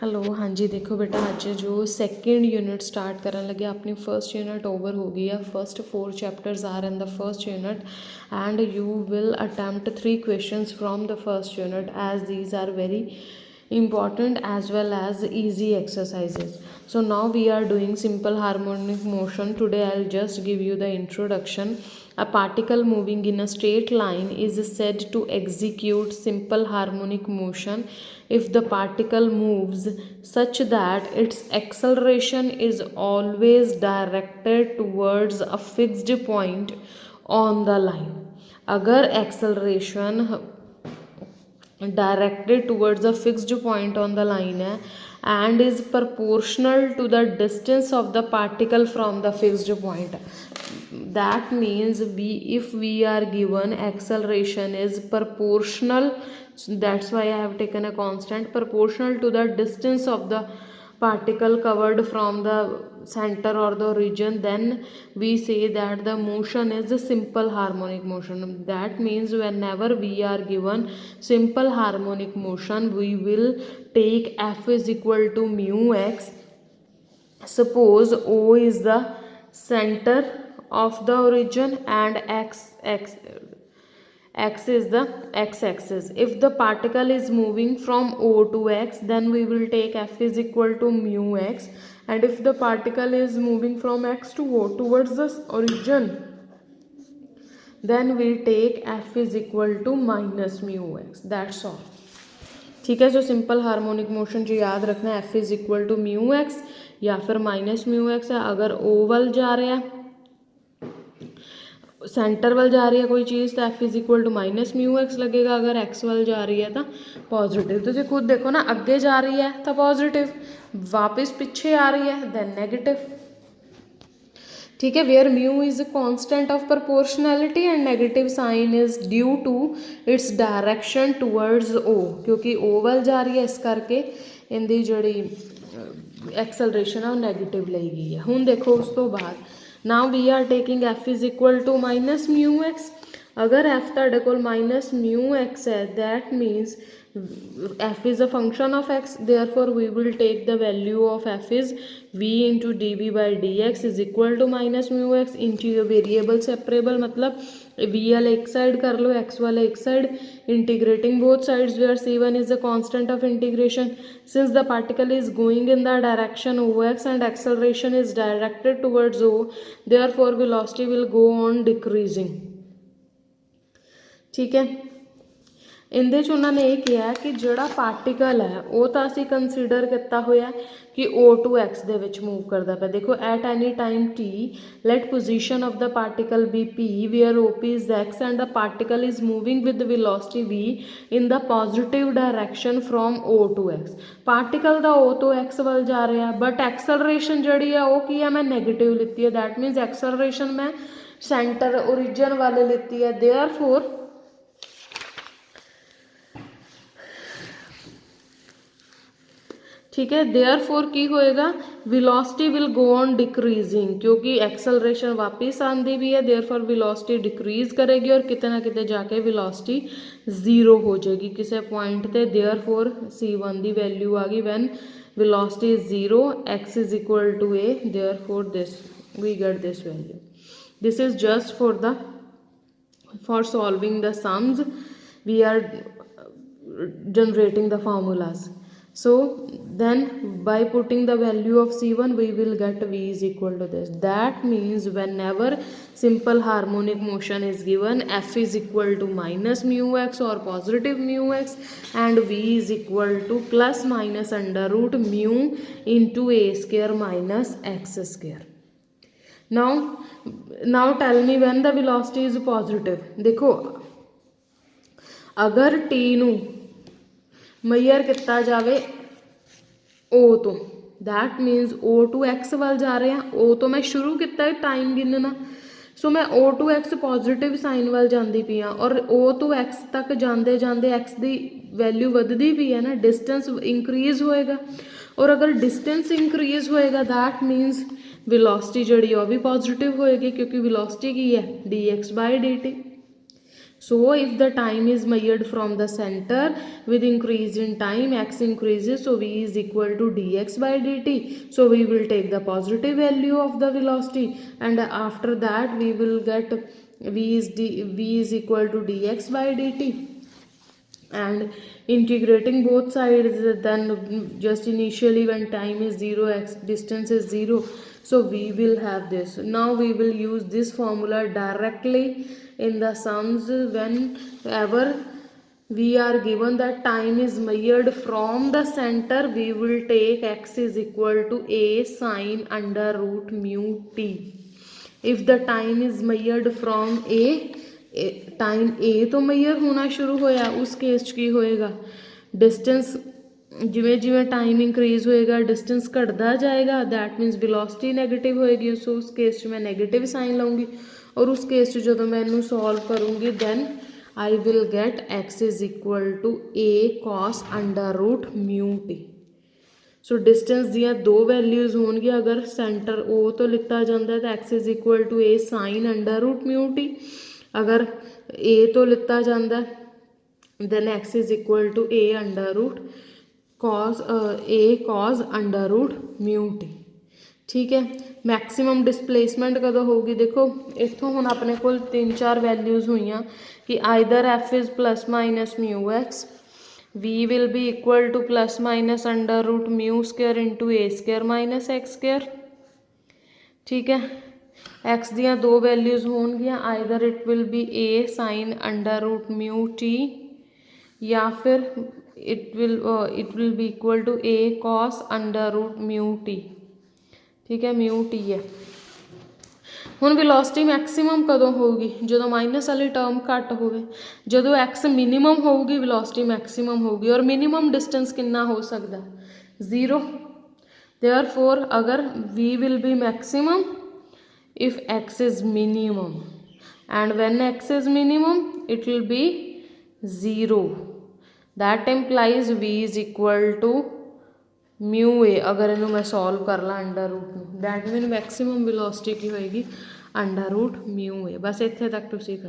Hello, हाँ जी। देखो बेटा, अज जो सैकेंड यूनिट स्टार्ट करन लगे, अपनी फर्स्ट यूनिट ओवर हो गई है। First 4 chapters are in the first unit and you will attempt 3 questions from the first unit as these are very important as well as easy exercises. So now we are doing simple harmonic motion. Today I'll just give you the introduction. A particle moving in a straight line is said to execute simple harmonic motion if the particle moves such that its acceleration is always directed towards a fixed point on the line. अगर acceleration directed towards a fixed point on the line है and is proportional to the distance of the particle from the fixed point. That means if we are given acceleration is proportional, that's why I have taken a constant, proportional to the distance of the particle covered from the center or the origin, then we say that the motion is a simple harmonic motion. That means whenever we are given simple harmonic motion, we will take f is equal to mu x. Suppose O is the center of the origin and x is the x-axis. If the particle is moving from O to x, then we will take f is equal to mu x, and if the particle is moving from x to O towards the origin, then we take f is equal to minus mu x. That's all. ठीक है। जो simple harmonic motion जो याद रखना है, F is equal to mu X या फिर minus mu X है। अगर ओ वल जा रहा है, सेंटर वाल जा रही है कोई चीज़, तो F is equal to minus mu X लगेगा। अगर एक्स वाल जा रही है तो पॉजिटिव। तुझे खुद देखो ना, अगे जा रही है तो पॉजिटिव, वापस पिछे आ रही है दैन नैगेटिव। ठीक है। Where mu is constant of proportionality and negative sign is due to its direction towards O, क्योंकि ओ वाल जा रही है, इस करके इनकी जी एक्सलरेशन है वो नैगेटिव ली गई है। हुण देखो उस तो बाद now we are taking F is equal to minus mu X. अगर एफ तुहाडे कोल माइनस म्यू एक्स है, that means f is a function of x, therefore we will take the value of f is v into dv by dx is equal to minus mu x into your variable separable, मतलब v वाले एक side कर लो, x वाले एक side, integrating both sides where c1 is the constant of integration. Since the particle is going in the direction ox and acceleration is directed towards o, therefore velocity will go on decreasing. ठीक है। इहदे च उन्होंने ये किया कि जोड़ा particle है वो तो असी कंसीडर किया होया कि ओ टू एक्स दे विच मूव करता पे। देखो at any time t let position of the particle be P where O P is X and the particle is moving with velocity v in the positive direction from O to X. Particle दा O तो x वाल जा रहा है, but acceleration जी है वो की है मैं नैगेटिव लिती है। दैट मीनस एक्सलरेशन मैं सेंटर ओरिजिन वाले लिती है। देयरफॉर ठीक है, देयरफॉर की होएगा velocity will go on decreasing, क्योंकि एक्सलरेशन वापस आती भी है, देयरफॉर वेलोसिटी डिक्रीज करेगी और किते ना किते जाके वेलोसिटी जीरो हो जाएगी किसी पॉइंट पे। देयरफॉर c1 की वैल्यू आ गई when velocity is zero, x is equal to a, therefore this we get this value. This is just for solving the sums, we are generating the formulas. So then by putting the value of c1 we will get v is equal to this. That means whenever simple harmonic motion is given, f is equal to minus mu x or positive mu x and v is equal to plus minus under root mu into a square minus x square. Now tell me when the velocity is positive. देखो अगर t नू major किया जाए ओ तो, that means O to X वाल जा रहे हैं, ओ तो मैं शुरू किया टाइम गिनना, सो मैं O to X positive sign वाल जाती पई हाँ और ओ टू एक्स तक जाते जाते एक्स की वैल्यू वधदी पई है ना, डिस्टेंस इंक्रीज होएगा और अगर डिस्टेंस इंक्रीज होएगा दैट मीनस वेलोसिटी जी वो भी पॉजिटिव होएगी, क्योंकि वेलोसिटी की है d x by d t. So if the time is measured from the center with increase in time, x increases, so v is equal to dx by dt. So we will take the positive value of the velocity, and after that we will get v is equal to dx by dt. And integrating both sides, then just initially when time is 0, x distance is 0, so we will have this. Now we will use this formula directly in the sums. Whenever we are given that time is measured from the center, we will take x is equal to a sine under root mu t. if the time is measured from a, time A तो measure होना शुरू होया, उस case च की होएगा, distance जिमें जिमें टाइम इंक्रीज होएगा डिस्टेंस घटता जाएगा, दैट मीनस वेलोसिटी नैगेटिव होएगी, सो उस केस च मैं नैगेटिव साइन लाऊंगी, और उस केस च जो मैं इनू सॉल्व करूँगी then I will get x is equal to a cos under root mu t. So distance दियाँ दो वैल्यूज़ होंगी, अगर सेंटर ओ तो लिता जाता है तो x is equal to a sine under root mu t, अगर ए तो लिता जाता है then x is equal to a under root cos a cos under root mu t. ठीक है. मैक्सिमम डिसप्लेसमेंट कदों होगी, देखो इतों हुण अपने कोल 3-4 वैल्यूज़ हुई कि either F is plus minus mu x, v will be equal to plus minus under root mu square into a square minus x square. ठीक है. x दियाँ दो वैल्यूज़ होंगियां, either it will be a sine under root mu t या फिर it will be equal to a cos under root mu t. ठीक है, mu T है. ਹੁਣ ਵੈਲੋਸਿਟੀ ਮੈਕਸਿਮਮ ਕਦੋਂ ਹੋਊਗੀ, ਜਦੋਂ ਮਾਈਨਸ ਵਾਲੀ ਟਰਮ ਘੱਟ ਹੋਵੇ, ਜਦੋਂ ਐਕਸ ਮਿਨੀਮਮ ਹੋਊਗੀ ਵੈਲੋਸਿਟੀ ਮੈਕਸਿਮਮ ਹੋਊਗੀ, ਔਰ ਮਿਨੀਮਮ ਡਿਸਟੈਂਸ ਕਿੰਨਾ ਹੋ ਸਕਦਾ 0. ਦੇਅਰਫੋਰ ਅਗਰ v will be maximum if x is minimum, and when x is minimum it will be 0. that implies v is equal to mu A. अगर इनू मैं सॉल्व कर ला अंडर रूट में, दैट मीन मैक्सिमम वेलोसिटी की होएगी under root mu A. बस इत्थे तक तुसीं कर